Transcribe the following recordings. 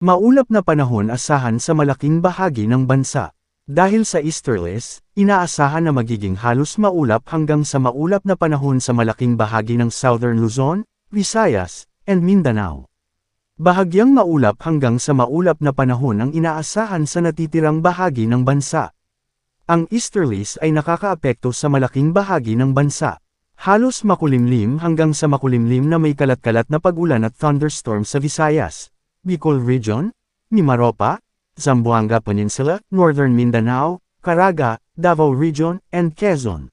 Maulap na panahon asahan sa malaking bahagi ng bansa. Dahil sa easterlies, inaasahan na magiging halos maulap hanggang sa maulap na panahon sa malaking bahagi ng Southern Luzon, Visayas, and Mindanao. Bahagyang maulap hanggang sa maulap na panahon ang inaasahan sa natitirang bahagi ng bansa. Ang easterlies ay nakakaapekto sa malaking bahagi ng bansa. Halos makulimlim hanggang sa makulimlim na may kalat-kalat na pag-ulan at thunderstorm sa Visayas, Bicol Region, Mimaropa, Zamboanga Peninsula, Northern Mindanao, Caraga, Davao Region, and Quezon.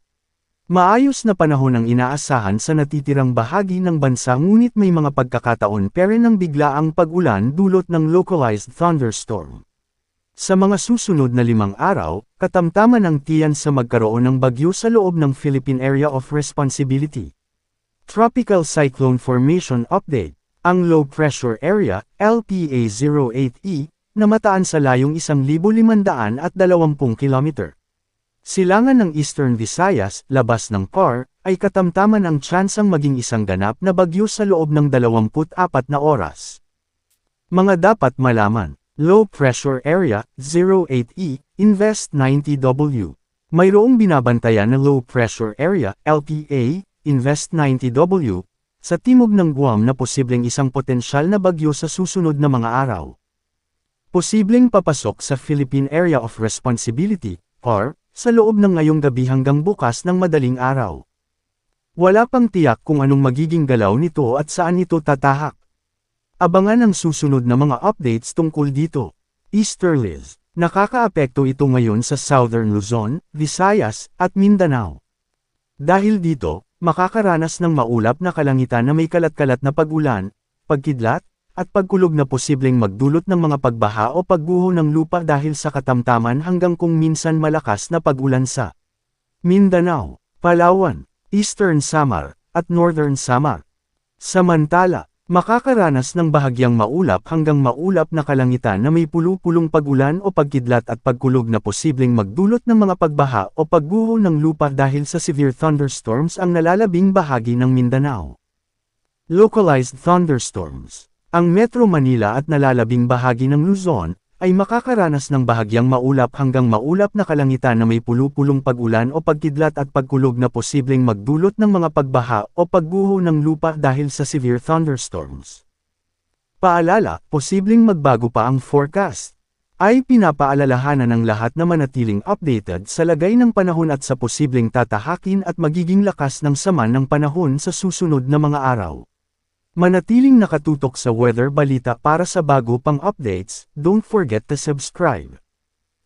Maayos na panahon ang inaasahan sa natitirang bahagi ng bansa ngunit may mga pagkakataon pere ng biglaang pag-ulan dulot ng localized thunderstorm. Sa mga susunod na 5 araw, katamtaman ang tiyan sa magkaroon ng bagyo sa loob ng Philippine Area of Responsibility. Tropical Cyclone Formation Update. Ang low pressure area, LPA-08E, namataan sa layong 1,520 km. Silangan ng Eastern Visayas, labas ng PAR, ay katamtaman ang tsansang maging isang ganap na bagyo sa loob ng 24 na oras. Mga dapat malaman. Low pressure area, 08E, Invest 90W. Mayroong binabantayan na low pressure area, LPA, Invest 90W, sa timog ng Guam na posibleng isang potensyal na bagyo sa susunod na mga araw. Posibleng papasok sa Philippine Area of Responsibility, PAR, sa loob ng ngayong gabi hanggang bukas ng madaling araw. Wala pang tiyak kung anong magiging galaw nito at saan ito tatahak. Abangan ang susunod na mga updates tungkol dito. Easterlies. Nakakaapekto ito ngayon sa Southern Luzon, Visayas, at Mindanao. Dahil dito, makakaranas ng maulap na kalangitan na may kalat-kalat na pag-ulan, pagkidlat, at pagkulog na posibleng magdulot ng mga pagbaha o pagguho ng lupa dahil sa katamtaman hanggang kung minsan malakas na pag-ulan sa Mindanao, Palawan, Eastern Samar, at Northern Samar. Samantala, makakaranas ng bahagyang maulap hanggang maulap na kalangitan na may pulu-pulong pag-ulan o pagkidlat at pagkulog na posibleng magdulot ng mga pagbaha o pagguho ng lupa dahil sa severe thunderstorms ang nalalabing bahagi ng Mindanao. Localized thunderstorms. Ang Metro Manila at nalalabing bahagi ng Luzon ay makakaranas ng bahagyang maulap hanggang maulap na kalangitan na may pulu-pulong pag-ulan o pagkidlat at pagkulog na posibleng magdulot ng mga pagbaha o pagguho ng lupa dahil sa severe thunderstorms. Paalala, posibleng magbago pa ang forecast. Ay pinapaalalahanan ng lahat na manatiling updated sa lagay ng panahon at sa posibleng tatahakin at magiging lakas ng sama ng panahon sa susunod na mga araw. Manatiling nakatutok sa Weather Balita para sa bago pang updates, don't forget to subscribe.